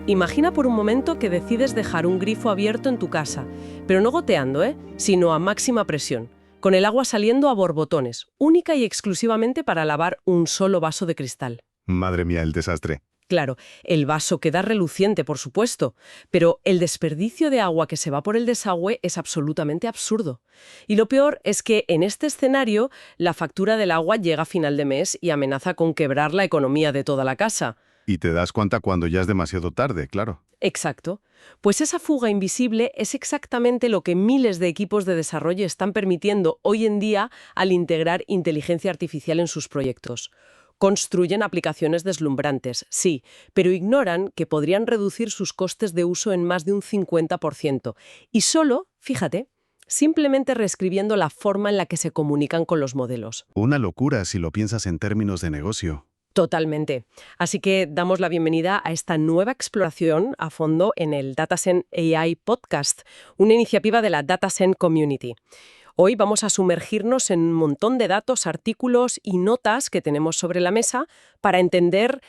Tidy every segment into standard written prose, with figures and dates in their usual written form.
Imagina por un momento que decides dejar un grifo abierto en tu casa, pero no goteando, sino a máxima presión, con el agua saliendo a borbotones, única y exclusivamente para lavar un solo vaso de cristal. Madre mía, el desastre. Claro, el vaso queda reluciente, por supuesto, pero el desperdicio de agua que se va por el desagüe es absolutamente absurdo. Y lo peor es que en este escenario la factura del agua llega a final de mes y amenaza con quebrar la economía de toda la casa. Y te das cuenta cuando ya es demasiado tarde, claro. Exacto. Pues esa fuga invisible es exactamente lo que miles de equipos de desarrollo están permitiendo hoy en día al integrar inteligencia artificial en sus proyectos. Construyen aplicaciones deslumbrantes, sí, pero ignoran que podrían reducir sus costes de uso en más de un 50%. Y solo, fíjate, simplemente reescribiendo la forma en la que se comunican con los modelos. Una locura si lo piensas en términos de negocio. Totalmente. Así que damos la bienvenida a esta nueva exploración a fondo en el DataSen AI Podcast, una iniciativa de la DataSen Community. Hoy vamos a sumergirnos en un montón de datos, artículos y notas que tenemos sobre la mesa para entender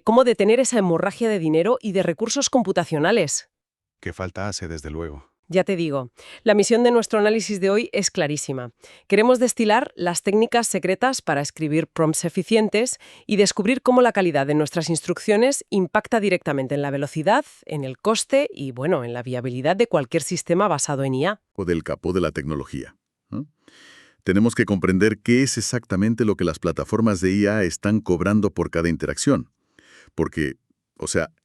cómo detener esa hemorragia de dinero y de recursos computacionales. ¿Qué falta hace, desde luego? Ya te digo, la misión de nuestro análisis de hoy es clarísima. Queremos destilar las técnicas secretas para escribir prompts eficientes y descubrir cómo la calidad de nuestras instrucciones impacta directamente en la velocidad, en el coste y, bueno, en la viabilidad de cualquier sistema basado en IA. O del capó de la tecnología. Tenemos que comprender qué es exactamente lo que las plataformas de IA están cobrando por cada interacción. Porque,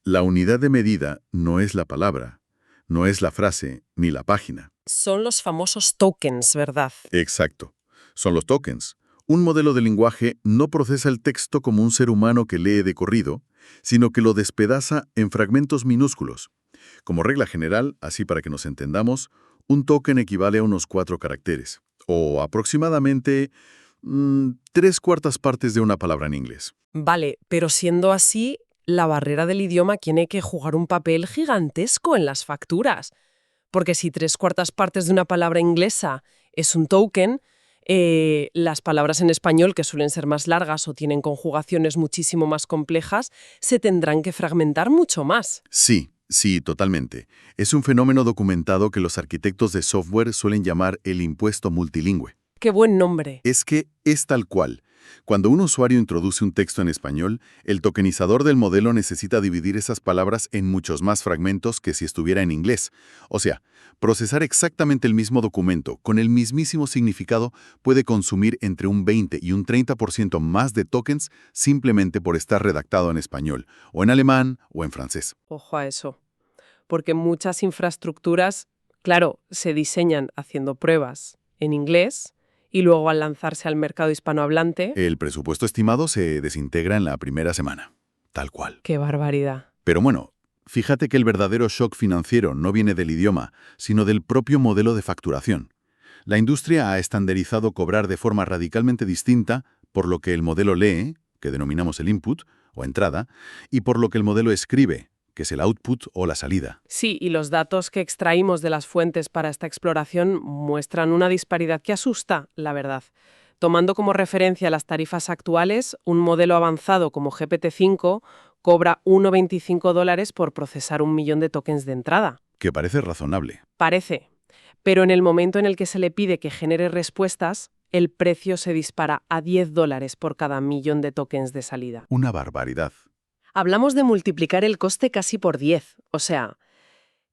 la unidad de medida no es la palabra, no es la frase ni la página. Son los famosos tokens, ¿verdad? Exacto. Son los tokens. Un modelo de lenguaje no procesa el texto como un ser humano que lee de corrido, sino que lo despedaza en fragmentos minúsculos. Como regla general, así para que nos entendamos, un token equivale a unos 4 caracteres, o aproximadamente 3/4 partes de una palabra en inglés. Vale, pero siendo así, la barrera del idioma tiene que jugar un papel gigantesco en las facturas. Porque si 3/4 partes de una palabra inglesa es un token, las palabras en español, que suelen ser más largas o tienen conjugaciones muchísimo más complejas, se tendrán que fragmentar mucho más. Sí, totalmente. Es un fenómeno documentado que los arquitectos de software suelen llamar el impuesto multilingüe. ¡Qué buen nombre! Es que es tal cual. Cuando un usuario introduce un texto en español, el tokenizador del modelo necesita dividir esas palabras en muchos más fragmentos que si estuviera en inglés. O sea, procesar exactamente el mismo documento con el mismísimo significado puede consumir entre un 20 y un 30% más de tokens simplemente por estar redactado en español, o en alemán o en francés. Ojo a eso. Porque muchas infraestructuras, claro, se diseñan haciendo pruebas en inglés y luego al lanzarse al mercado hispanohablante... El presupuesto estimado se desintegra en la primera semana. Tal cual. ¡Qué barbaridad! Pero bueno, fíjate que el verdadero shock financiero no viene del idioma, sino del propio modelo de facturación. La industria ha estandarizado cobrar de forma radicalmente distinta por lo que el modelo lee, que denominamos el input, o entrada, y por lo que el modelo escribe, que es el output o la salida. Sí, y los datos que extraímos de las fuentes para esta exploración muestran una disparidad que asusta, la verdad. Tomando como referencia las tarifas actuales, un modelo avanzado como GPT-5 cobra $1,25 por procesar 1 millón de tokens de entrada. Que parece razonable. Parece. Pero en el momento en el que se le pide que genere respuestas, el precio se dispara a $10 por cada 1 millón de tokens de salida. Una barbaridad. Hablamos de multiplicar el coste casi por 10. O sea,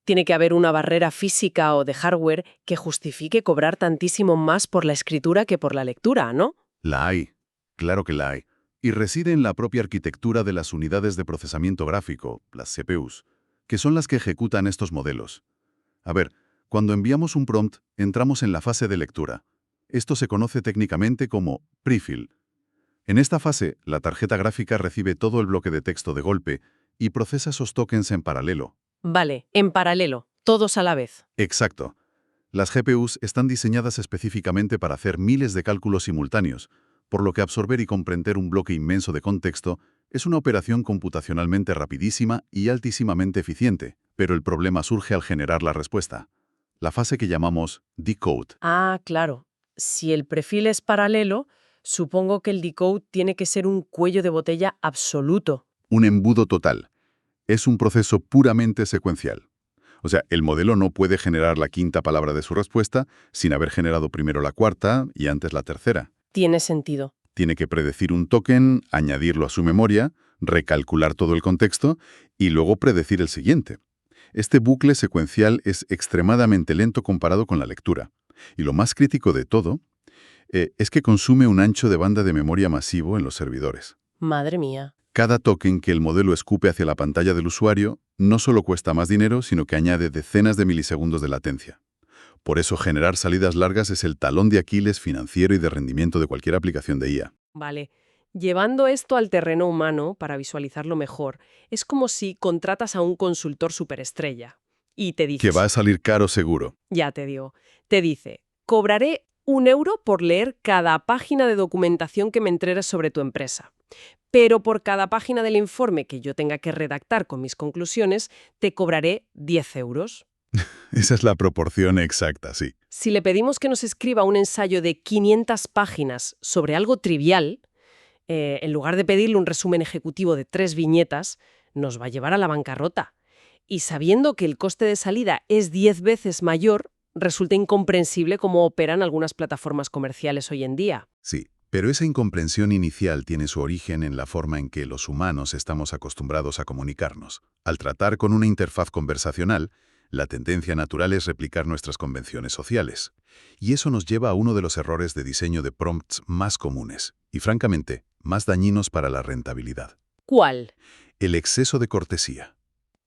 tiene que haber una barrera física o de hardware que justifique cobrar tantísimo más por la escritura que por la lectura, ¿no? La hay. Claro que la hay. Y reside en la propia arquitectura de las unidades de procesamiento gráfico, las CPUs, que son las que ejecutan estos modelos. A ver, cuando enviamos un prompt, entramos en la fase de lectura. Esto se conoce técnicamente como prefill. En esta fase, la tarjeta gráfica recibe todo el bloque de texto de golpe y procesa esos tokens en paralelo. Vale, en paralelo, todos a la vez. Exacto. Las GPUs están diseñadas específicamente para hacer miles de cálculos simultáneos, por lo que absorber y comprender un bloque inmenso de contexto es una operación computacionalmente rapidísima y altísimamente eficiente, pero el problema surge al generar la respuesta. La fase que llamamos decode. Ah, claro. Si el prefill es paralelo, supongo que el decode tiene que ser un cuello de botella absoluto. Un embudo total. Es un proceso puramente secuencial. O sea, el modelo no puede generar la quinta palabra de su respuesta sin haber generado primero la cuarta y antes la tercera. Tiene sentido. Tiene que predecir un token, añadirlo a su memoria, recalcular todo el contexto y luego predecir el siguiente. Este bucle secuencial es extremadamente lento comparado con la lectura. Y lo más crítico de todo es que consume un ancho de banda de memoria masivo en los servidores. Madre mía. Cada token que el modelo escupe hacia la pantalla del usuario no solo cuesta más dinero, sino que añade decenas de milisegundos de latencia. Por eso generar salidas largas es el talón de Aquiles financiero y de rendimiento de cualquier aplicación de IA. Vale. Llevando esto al terreno humano, para visualizarlo mejor, es como si contratas a un consultor superestrella y te dice... Que va a salir caro seguro. Ya te digo. Te dice, cobraré 1 euro por leer cada página de documentación que me entregues sobre tu empresa. Pero por cada página del informe que yo tenga que redactar con mis conclusiones, te cobraré 10 euros. Esa es la proporción exacta, sí. Si le pedimos que nos escriba un ensayo de 500 páginas sobre algo trivial, en lugar de pedirle un resumen ejecutivo de 3 viñetas, nos va a llevar a la bancarrota. Y sabiendo que el coste de salida es 10 veces mayor, resulta incomprensible cómo operan algunas plataformas comerciales hoy en día. Sí, pero esa incomprensión inicial tiene su origen en la forma en que los humanos estamos acostumbrados a comunicarnos. Al tratar con una interfaz conversacional, la tendencia natural es replicar nuestras convenciones sociales. Y eso nos lleva a uno de los errores de diseño de prompts más comunes y, francamente, más dañinos para la rentabilidad. ¿Cuál? El exceso de cortesía.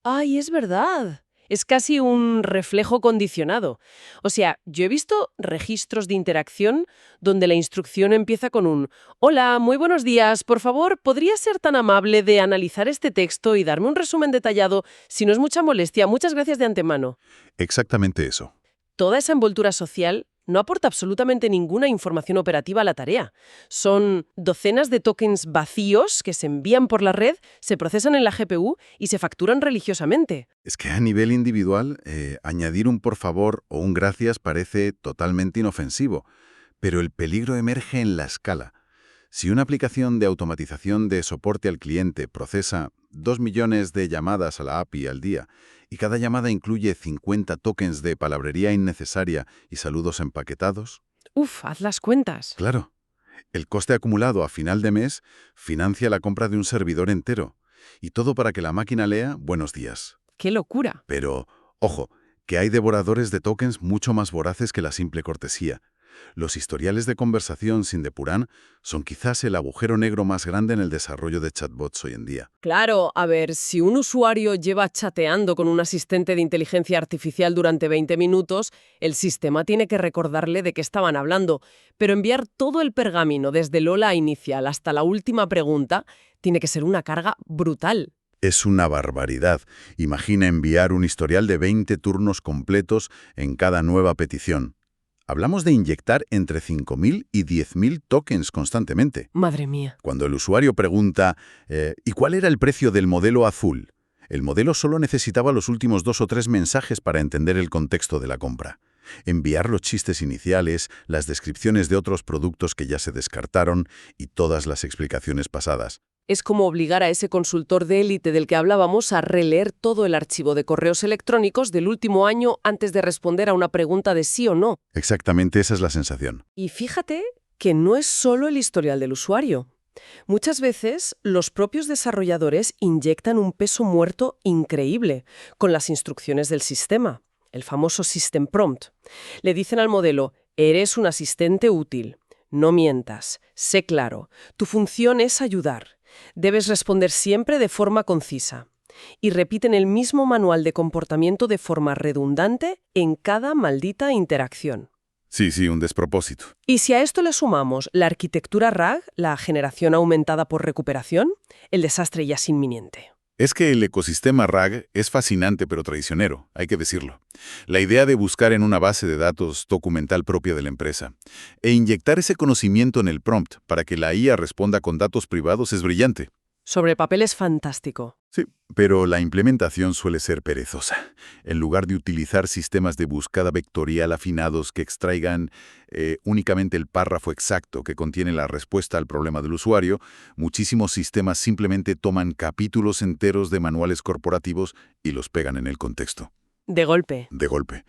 ¡Ay, es verdad! Es casi un reflejo condicionado. O sea, yo he visto registros de interacción donde la instrucción empieza con un «Hola, muy buenos días, por favor, ¿podría ser tan amable de analizar este texto y darme un resumen detallado? Si no es mucha molestia, muchas gracias de antemano». Exactamente eso. Toda esa envoltura social no aporta absolutamente ninguna información operativa a la tarea. Son docenas de tokens vacíos que se envían por la red, se procesan en la GPU y se facturan religiosamente. Es que a nivel individual, añadir un por favor o un gracias parece totalmente inofensivo, pero el peligro emerge en la escala. Si una aplicación de automatización de soporte al cliente procesa 2 millones de llamadas a la API al día y cada llamada incluye 50 tokens de palabrería innecesaria y saludos empaquetados, Uf, haz las cuentas. claro, el coste acumulado a final de mes financia la compra de un servidor entero. Y todo para que la máquina lea buenos días. ¡Qué locura! Pero, ojo, que hay devoradores de tokens mucho más voraces que la simple cortesía. Los historiales de conversación sin depurar son quizás el agujero negro más grande en el desarrollo de chatbots hoy en día. Claro, a ver, si un usuario lleva chateando con un asistente de inteligencia artificial durante 20 minutos, el sistema tiene que recordarle de qué estaban hablando. Pero enviar todo el pergamino desde el hola inicial hasta la última pregunta tiene que ser una carga brutal. Es una barbaridad. Imagina enviar un historial de 20 turnos completos en cada nueva petición. Hablamos de inyectar entre 5.000 y 10.000 tokens constantemente. Madre mía. Cuando el usuario pregunta ¿y cuál era el precio del modelo azul? El modelo solo necesitaba los últimos 2 o 3 mensajes para entender el contexto de la compra. Enviar los chistes iniciales, las descripciones de otros productos que ya se descartaron y todas las explicaciones pasadas. Es como obligar a ese consultor de élite del que hablábamos a releer todo el archivo de correos electrónicos del último año antes de responder a una pregunta de sí o no. Exactamente esa es la sensación. Y fíjate que no es solo el historial del usuario. Muchas veces los propios desarrolladores inyectan un peso muerto increíble con las instrucciones del sistema, el famoso System Prompt. Le dicen al modelo, eres un asistente útil, no mientas, sé claro, tu función es ayudar. Debes responder siempre de forma concisa. Y repiten el mismo manual de comportamiento de forma redundante en cada maldita interacción. Sí, un despropósito. Y si a esto le sumamos la arquitectura RAG, la generación aumentada por recuperación, el desastre ya es inminente. Es que el ecosistema RAG es fascinante pero traicionero, hay que decirlo. La idea de buscar en una base de datos documental propia de la empresa e inyectar ese conocimiento en el prompt para que la IA responda con datos privados es brillante. Sobre el papel es fantástico. Sí, pero la implementación suele ser perezosa. En lugar de utilizar sistemas de búsqueda vectorial afinados que extraigan únicamente el párrafo exacto que contiene la respuesta al problema del usuario, muchísimos sistemas simplemente toman capítulos enteros de manuales corporativos y los pegan en el contexto. De golpe. De golpe.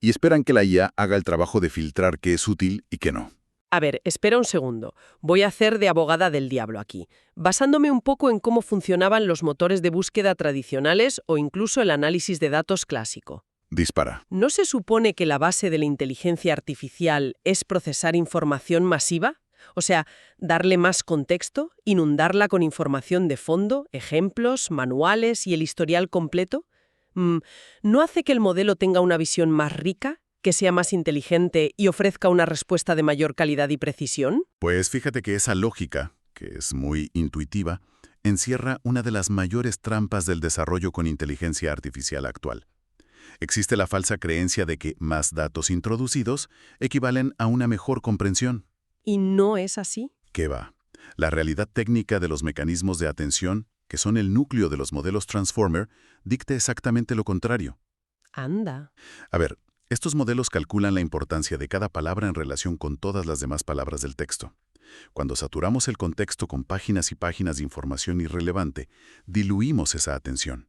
Y esperan que la IA haga el trabajo de filtrar qué es útil y qué no. A ver, espera un segundo. Voy a hacer de abogada del diablo aquí, basándome un poco en cómo funcionaban los motores de búsqueda tradicionales o incluso el análisis de datos clásico. Dispara. ¿No se supone que la base de la inteligencia artificial es procesar información masiva? O sea, darle más contexto, inundarla con información de fondo, ejemplos, manuales y el historial completo. ¿No hace que el modelo tenga una visión más rica, que sea más inteligente y ofrezca una respuesta de mayor calidad y precisión? Pues fíjate que esa lógica, que es muy intuitiva, encierra una de las mayores trampas del desarrollo con inteligencia artificial actual. Existe la falsa creencia de que más datos introducidos equivalen a una mejor comprensión. ¿Y no es así? ¿Qué va? La realidad técnica de los mecanismos de atención, que son el núcleo de los modelos Transformer, dicta exactamente lo contrario. Anda. A ver, estos modelos calculan la importancia de cada palabra en relación con todas las demás palabras del texto. Cuando saturamos el contexto con páginas y páginas de información irrelevante, diluimos esa atención.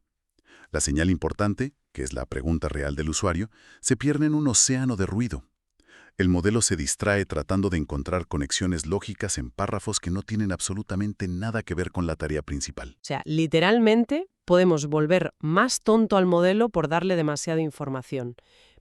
La señal importante, que es la pregunta real del usuario, se pierde en un océano de ruido. El modelo se distrae tratando de encontrar conexiones lógicas en párrafos que no tienen absolutamente nada que ver con la tarea principal. O sea, literalmente podemos volver más tonto al modelo por darle demasiada información.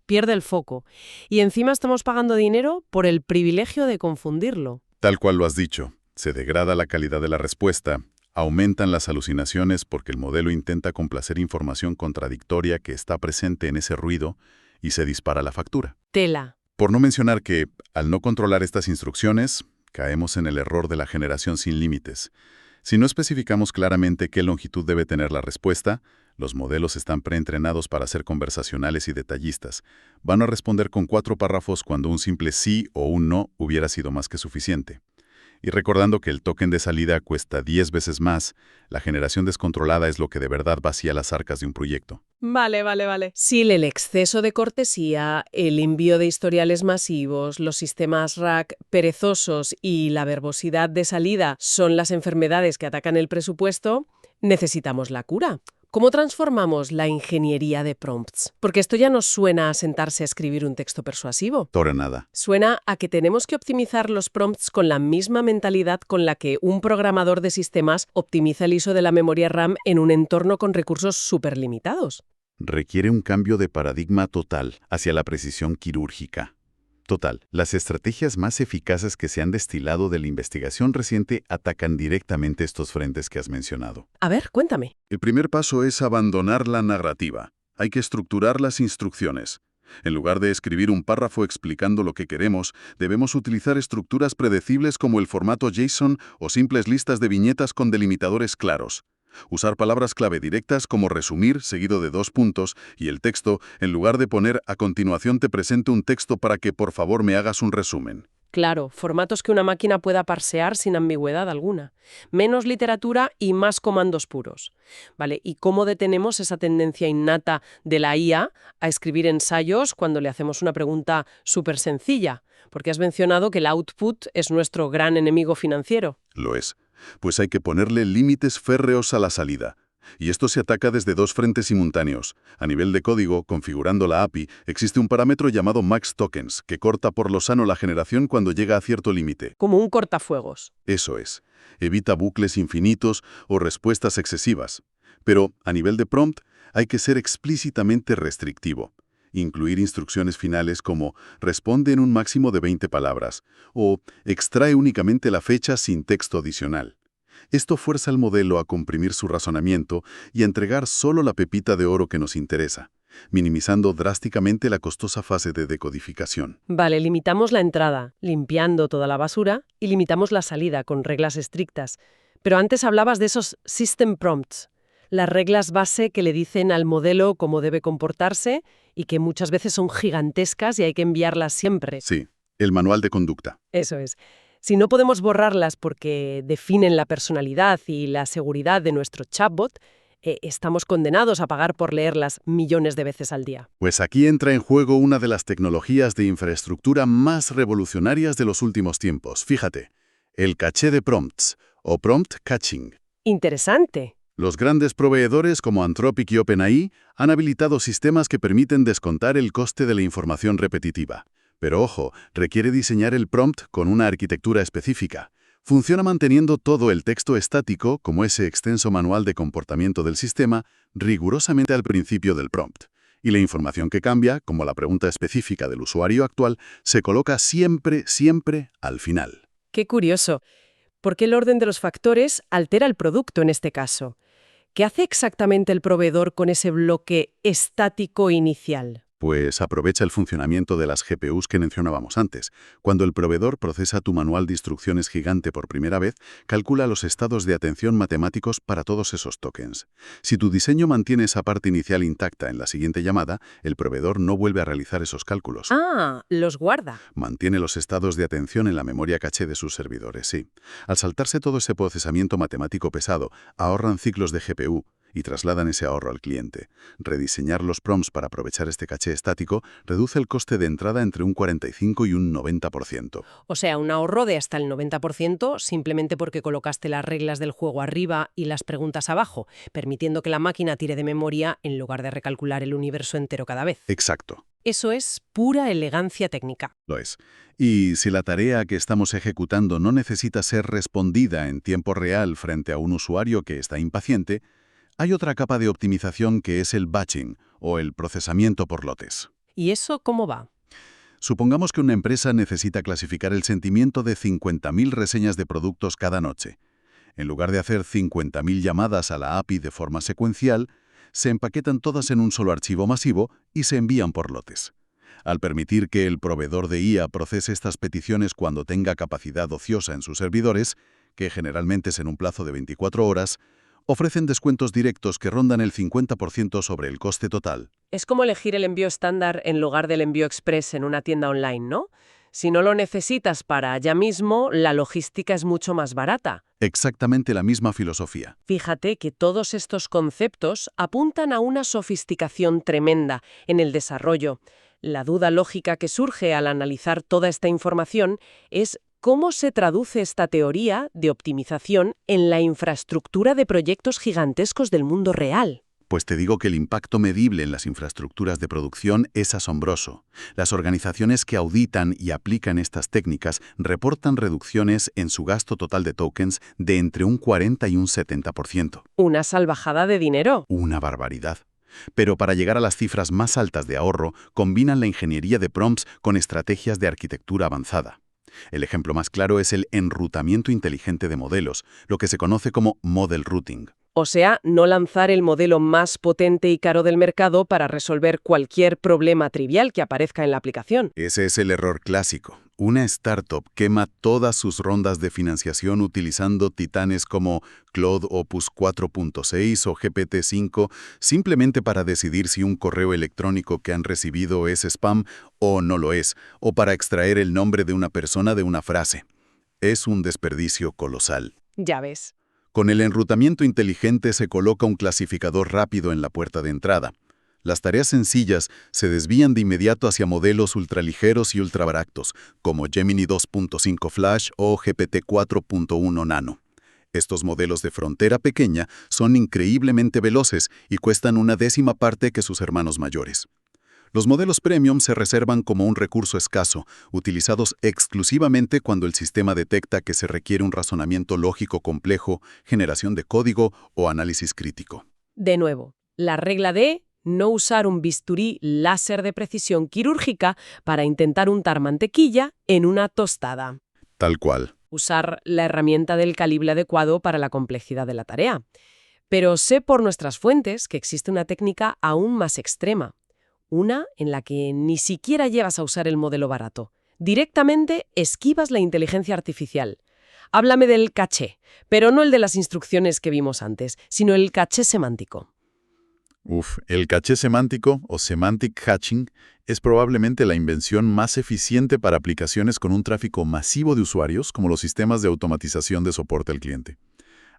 Pierde el foco. Y encima estamos pagando dinero por el privilegio de confundirlo. Tal cual lo has dicho, se degrada la calidad de la respuesta, aumentan las alucinaciones porque el modelo intenta complacer información contradictoria que está presente en ese ruido y se dispara la factura. Tela. Por no mencionar que, al no controlar estas instrucciones, caemos en el error de la generación sin límites. Si no especificamos claramente qué longitud debe tener la respuesta, los modelos están preentrenados para ser conversacionales y detallistas. Van a responder con 4 párrafos cuando un simple sí o un no hubiera sido más que suficiente. Y recordando que el token de salida cuesta 10 veces más, la generación descontrolada es lo que de verdad vacía las arcas de un proyecto. Vale. Sí, el exceso de cortesía, el envío de historiales masivos, los sistemas RAG perezosos y la verbosidad de salida son las enfermedades que atacan el presupuesto, necesitamos la cura. ¿Cómo transformamos la ingeniería de prompts? Porque esto ya no suena a sentarse a escribir un texto persuasivo. Tora nada. Suena a que tenemos que optimizar los prompts con la misma mentalidad con la que un programador de sistemas optimiza el uso de la memoria RAM en un entorno con recursos súper limitados. Requiere un cambio de paradigma total hacia la precisión quirúrgica. Total, las estrategias más eficaces que se han destilado de la investigación reciente atacan directamente estos frentes que has mencionado. A ver, cuéntame. El primer paso es abandonar la narrativa. Hay que estructurar las instrucciones. En lugar de escribir un párrafo explicando lo que queremos, debemos utilizar estructuras predecibles como el formato JSON o simples listas de viñetas con delimitadores claros. Usar palabras clave directas como resumir, seguido de 2 puntos, y el texto, en lugar de poner a continuación te presento un texto para que por favor me hagas un resumen. Claro, formatos que una máquina pueda parsear sin ambigüedad alguna. Menos literatura y más comandos puros. ¿Vale? ¿Y cómo detenemos esa tendencia innata de la IA a escribir ensayos cuando le hacemos una pregunta súper sencilla? Porque has mencionado que el output es nuestro gran enemigo financiero. Lo es. Pues hay que ponerle límites férreos a la salida. Y esto se ataca desde 2 frentes simultáneos. A nivel de código, configurando la API, existe un parámetro llamado max tokens, que corta por lo sano la generación cuando llega a cierto límite. Como un cortafuegos. Eso es. Evita bucles infinitos o respuestas excesivas. Pero, a nivel de prompt, hay que ser explícitamente restrictivo. Incluir instrucciones finales como responde en un máximo de 20 palabras o extrae únicamente la fecha sin texto adicional. Esto fuerza al modelo a comprimir su razonamiento y a entregar solo la pepita de oro que nos interesa, minimizando drásticamente la costosa fase de decodificación. Vale, limitamos la entrada, limpiando toda la basura, y limitamos la salida con reglas estrictas. Pero antes hablabas de esos system prompts, las reglas base que le dicen al modelo cómo debe comportarse y que muchas veces son gigantescas y hay que enviarlas siempre. Sí, el manual de conducta. Eso es. Si no podemos borrarlas porque definen la personalidad y la seguridad de nuestro chatbot, estamos condenados a pagar por leerlas millones de veces al día. Pues aquí entra en juego una de las tecnologías de infraestructura más revolucionarias de los últimos tiempos. Fíjate, el caché de prompts, o prompt caching. Interesante. Los grandes proveedores como Anthropic y OpenAI han habilitado sistemas que permiten descontar el coste de la información repetitiva. Pero ojo, requiere diseñar el prompt con una arquitectura específica. Funciona manteniendo todo el texto estático, como ese extenso manual de comportamiento del sistema, rigurosamente al principio del prompt. Y la información que cambia, como la pregunta específica del usuario actual, se coloca siempre al final. Qué curioso. ¿Por qué el orden de los factores altera el producto en este caso? ¿Qué hace exactamente el proveedor con ese bloque estático inicial? Pues aprovecha el funcionamiento de las GPUs que mencionábamos antes. Cuando el proveedor procesa tu manual de instrucciones gigante por primera vez, calcula los estados de atención matemáticos para todos esos tokens. Si tu diseño mantiene esa parte inicial intacta en la siguiente llamada, el proveedor no vuelve a realizar esos cálculos. Ah, los guarda. Mantiene los estados de atención en la memoria caché de sus servidores, sí. Al saltarse todo ese procesamiento matemático pesado, ahorran ciclos de GPU y trasladan ese ahorro al cliente. Rediseñar los prompts para aprovechar este caché estático reduce el coste de entrada entre un 45 y un 90%. O sea, un ahorro de hasta el 90% simplemente porque colocaste las reglas del juego arriba y las preguntas abajo, permitiendo que la máquina tire de memoria en lugar de recalcular el universo entero cada vez. Exacto. Eso es pura elegancia técnica. Lo es. Y si la tarea que estamos ejecutando no necesita ser respondida en tiempo real frente a un usuario que está impaciente, hay otra capa de optimización que es el batching, o el procesamiento por lotes. ¿Y eso cómo va? Supongamos que una empresa necesita clasificar el sentimiento de 50.000 reseñas de productos cada noche. En lugar de hacer 50.000 llamadas a la API de forma secuencial, se empaquetan todas en un solo archivo masivo y se envían por lotes. Al permitir que el proveedor de IA procese estas peticiones cuando tenga capacidad ociosa en sus servidores, que generalmente es en un plazo de 24 horas, ofrecen descuentos directos que rondan el 50% sobre el coste total. Es como elegir el envío estándar en lugar del envío express en una tienda online, ¿no? Si no lo necesitas para allá mismo, la logística es mucho más barata. Exactamente la misma filosofía. Fíjate que todos estos conceptos apuntan a una sofisticación tremenda en el desarrollo. La duda lógica que surge al analizar toda esta información es ¿cómo se traduce esta teoría de optimización en la infraestructura de proyectos gigantescos del mundo real? Pues te digo que el impacto medible en las infraestructuras de producción es asombroso. Las organizaciones que auditan y aplican estas técnicas reportan reducciones en su gasto total de tokens de entre un 40 y un 70%. Una salvajada de dinero. Una barbaridad. Pero para llegar a las cifras más altas de ahorro, combinan la ingeniería de prompts con estrategias de arquitectura avanzada. El ejemplo más claro es el enrutamiento inteligente de modelos, lo que se conoce como model routing. O sea, no lanzar el modelo más potente y caro del mercado para resolver cualquier problema trivial que aparezca en la aplicación. Ese es el error clásico. Una startup quema todas sus rondas de financiación utilizando titanes como Claude Opus 4.6 o GPT-5 simplemente para decidir si un correo electrónico que han recibido es spam o no lo es, o para extraer el nombre de una persona de una frase. Es un desperdicio colosal. Ya ves. Con el enrutamiento inteligente se coloca un clasificador rápido en la puerta de entrada. Las tareas sencillas se desvían de inmediato hacia modelos ultraligeros y ultrabaractos, como Gemini 2.5 Flash o GPT 4.1 Nano. Estos modelos de frontera pequeña son increíblemente veloces y cuestan una décima parte que sus hermanos mayores. Los modelos premium se reservan como un recurso escaso, utilizados exclusivamente cuando el sistema detecta que se requiere un razonamiento lógico complejo, generación de código o análisis crítico. De nuevo, la regla de no usar un bisturí láser de precisión quirúrgica para intentar untar mantequilla en una tostada. Tal cual. Usar la herramienta del calibre adecuado para la complejidad de la tarea. Pero sé por nuestras fuentes que existe una técnica aún más extrema. Una en la que ni siquiera llevas a usar el modelo barato. Directamente esquivas la inteligencia artificial. Háblame del caché, pero no el de las instrucciones que vimos antes, sino el caché semántico. El caché semántico o semantic hatching es probablemente la invención más eficiente para aplicaciones con un tráfico masivo de usuarios como los sistemas de automatización de soporte al cliente.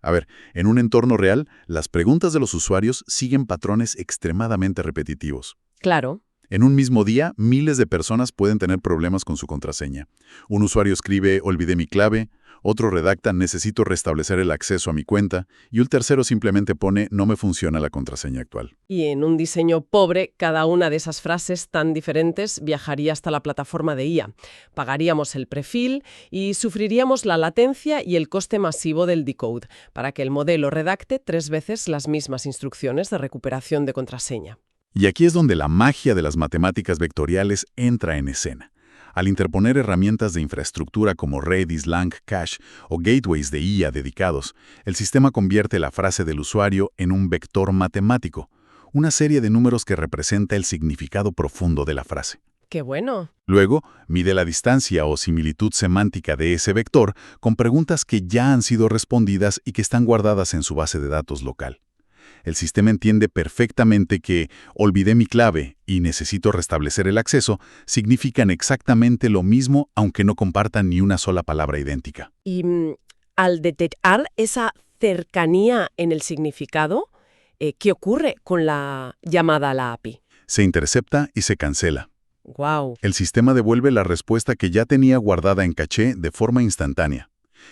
A ver, en un entorno real, las preguntas de los usuarios siguen patrones extremadamente repetitivos. Claro. En un mismo día, miles de personas pueden tener problemas con su contraseña. Un usuario escribe «olvidé mi clave», otro redacta «necesito restablecer el acceso a mi cuenta» y un tercero simplemente pone «no me funciona la contraseña actual». Y en un diseño pobre, cada una de esas frases tan diferentes viajaría hasta la plataforma de IA. Pagaríamos el prefil y sufriríamos la latencia y el coste masivo del decode para que el modelo redacte 3 veces las mismas instrucciones de recuperación de contraseña. Y aquí es donde la magia de las matemáticas vectoriales entra en escena. Al interponer herramientas de infraestructura como Redis, Lang, Cache o gateways de IA dedicados, el sistema convierte la frase del usuario en un vector matemático, una serie de números que representa el significado profundo de la frase. ¡Qué bueno! Luego, mide la distancia o similitud semántica de ese vector con preguntas que ya han sido respondidas y que están guardadas en su base de datos local. El sistema entiende perfectamente que «olvidé mi clave» y «necesito restablecer el acceso» significan exactamente lo mismo aunque no compartan ni una sola palabra idéntica. Y al detectar esa cercanía en el significado, ¿qué ocurre con la llamada a la API? Se intercepta y se cancela. ¡Guau! El sistema devuelve la respuesta que ya tenía guardada en caché de forma instantánea.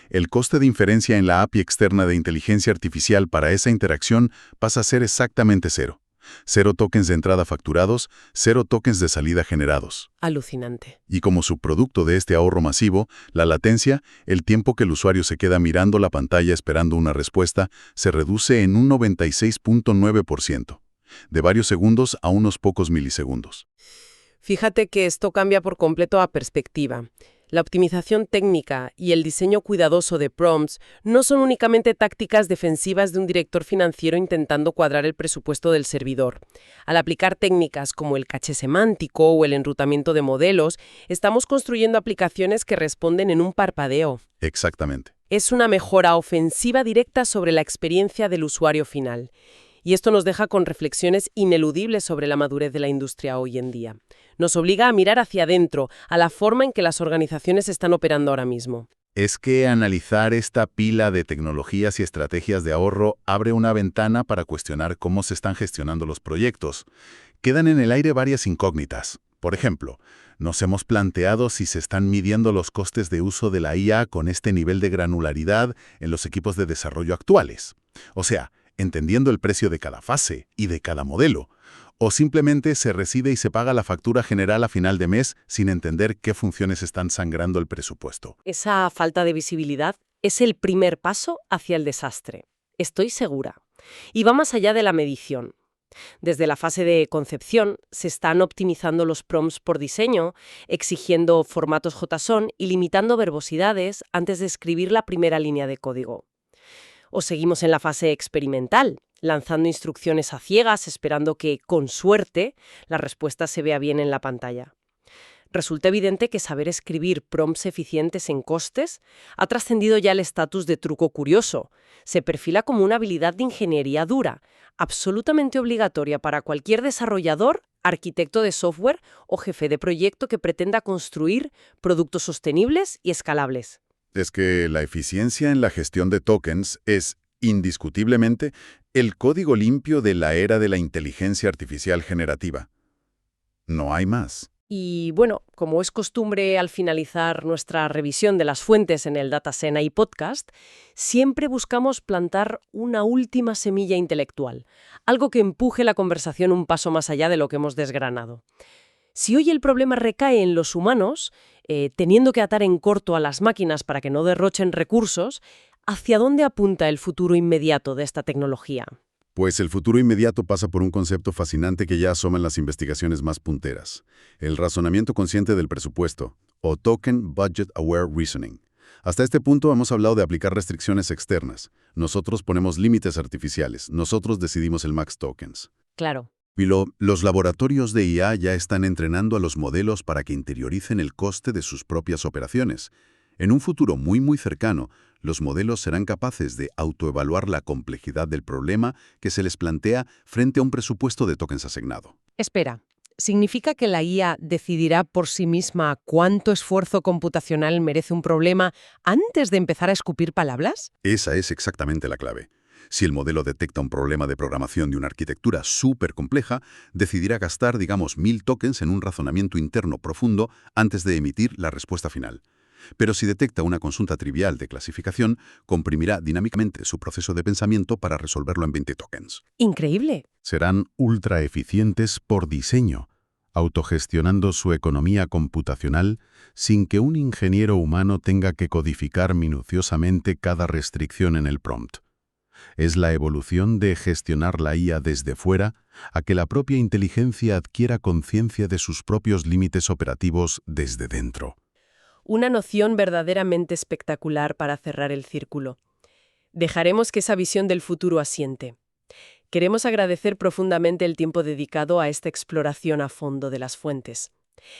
El coste de inferencia en la API externa de inteligencia artificial para esa interacción pasa a ser exactamente cero. 0 tokens de entrada facturados, 0 tokens de salida generados. Alucinante. Y como subproducto de este ahorro masivo, la latencia, el tiempo que el usuario se queda mirando la pantalla esperando una respuesta, se reduce en un 96.9%, de varios segundos a unos pocos milisegundos. Fíjate que esto cambia por completo a perspectiva. La optimización técnica y el diseño cuidadoso de prompts no son únicamente tácticas defensivas de un director financiero intentando cuadrar el presupuesto del servidor. Al aplicar técnicas como el caché semántico o el enrutamiento de modelos, estamos construyendo aplicaciones que responden en un parpadeo. Exactamente. Es una mejora ofensiva directa sobre la experiencia del usuario final. Y esto nos deja con reflexiones ineludibles sobre la madurez de la industria hoy en día. Nos obliga a mirar hacia adentro, a la forma en que las organizaciones están operando ahora mismo. Es que analizar esta pila de tecnologías y estrategias de ahorro abre una ventana para cuestionar cómo se están gestionando los proyectos. Quedan en el aire varias incógnitas. Por ejemplo, nos hemos planteado si se están midiendo los costes de uso de la IA con este nivel de granularidad en los equipos de desarrollo actuales. O sea, entendiendo el precio de cada fase y de cada modelo, o simplemente se recibe y se paga la factura general a final de mes sin entender qué funciones están sangrando el presupuesto. Esa falta de visibilidad es el primer paso hacia el desastre. Estoy segura. Y va más allá de la medición. Desde la fase de concepción se están optimizando los prompts por diseño, exigiendo formatos JSON y limitando verbosidades antes de escribir la primera línea de código. O seguimos en la fase experimental, lanzando instrucciones a ciegas, esperando que, con suerte, la respuesta se vea bien en la pantalla. Resulta evidente que saber escribir prompts eficientes en costes ha trascendido ya el estatus de truco curioso. Se perfila como una habilidad de ingeniería dura, absolutamente obligatoria para cualquier desarrollador, arquitecto de software o jefe de proyecto que pretenda construir productos sostenibles y escalables. Es que la eficiencia en la gestión de tokens es, indiscutiblemente, el código limpio de la era de la inteligencia artificial generativa. No hay más. Y bueno, como es costumbre al finalizar nuestra revisión de las fuentes en el Datascena y podcast, siempre buscamos plantar una última semilla intelectual, algo que empuje la conversación un paso más allá de lo que hemos desgranado. Si hoy el problema recae en los humanos, teniendo que atar en corto a las máquinas para que no derrochen recursos, ¿hacia dónde apunta el futuro inmediato de esta tecnología? Pues el futuro inmediato pasa por un concepto fascinante que ya asoma en las investigaciones más punteras: el razonamiento consciente del presupuesto, o Token Budget Aware Reasoning. Hasta este punto hemos hablado de aplicar restricciones externas. Nosotros ponemos límites artificiales, nosotros decidimos el max tokens. Claro. Los laboratorios de IA ya están entrenando a los modelos para que interioricen el coste de sus propias operaciones. En un futuro muy cercano, los modelos serán capaces de autoevaluar la complejidad del problema que se les plantea frente a un presupuesto de tokens asignado. Espera, ¿significa que la IA decidirá por sí misma cuánto esfuerzo computacional merece un problema antes de empezar a escupir palabras? Esa es exactamente la clave. Si el modelo detecta un problema de programación de una arquitectura súper compleja, decidirá gastar, digamos, 1000 tokens en un razonamiento interno profundo antes de emitir la respuesta final. Pero si detecta una consulta trivial de clasificación, comprimirá dinámicamente su proceso de pensamiento para resolverlo en 20 tokens. Increíble. Serán ultra eficientes por diseño, autogestionando su economía computacional sin que un ingeniero humano tenga que codificar minuciosamente cada restricción en el prompt. Es la evolución de gestionar la IA desde fuera a que la propia inteligencia adquiera conciencia de sus propios límites operativos desde dentro. Una noción verdaderamente espectacular para cerrar el círculo. Dejaremos que esa visión del futuro asiente. Queremos agradecer profundamente el tiempo dedicado a esta exploración a fondo de las fuentes.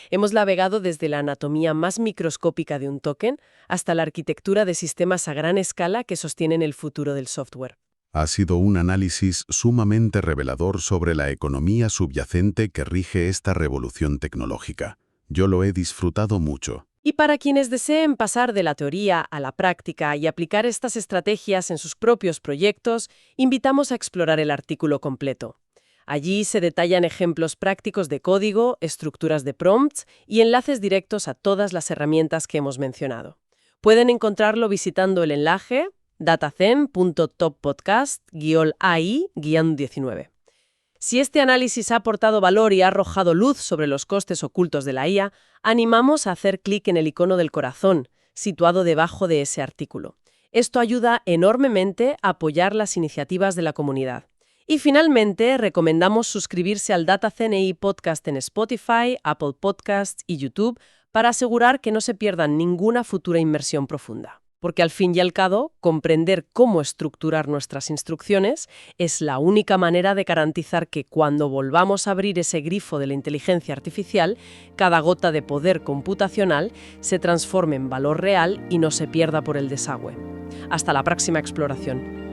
Hemos navegado desde la anatomía más microscópica de un token hasta la arquitectura de sistemas a gran escala que sostienen el futuro del software. Ha sido un análisis sumamente revelador sobre la economía subyacente que rige esta revolución tecnológica. Yo lo he disfrutado mucho. Y para quienes deseen pasar de la teoría a la práctica y aplicar estas estrategias en sus propios proyectos, invitamos a explorar el artículo completo. Allí se detallan ejemplos prácticos de código, estructuras de prompts y enlaces directos a todas las herramientas que hemos mencionado. Pueden encontrarlo visitando el enlace datazen.toppodcast-AI-19. Si este análisis ha aportado valor y ha arrojado luz sobre los costes ocultos de la IA, animamos a hacer clic en el icono del corazón, situado debajo de ese artículo. Esto ayuda enormemente a apoyar las iniciativas de la comunidad. Y finalmente, recomendamos suscribirse al Datazen AI Podcast en Spotify, Apple Podcasts y YouTube para asegurar que no se pierdan ninguna futura inmersión profunda. Porque al fin y al cabo, comprender cómo estructurar nuestras instrucciones es la única manera de garantizar que cuando volvamos a abrir ese grifo de la inteligencia artificial, cada gota de poder computacional se transforme en valor real y no se pierda por el desagüe. Hasta la próxima exploración.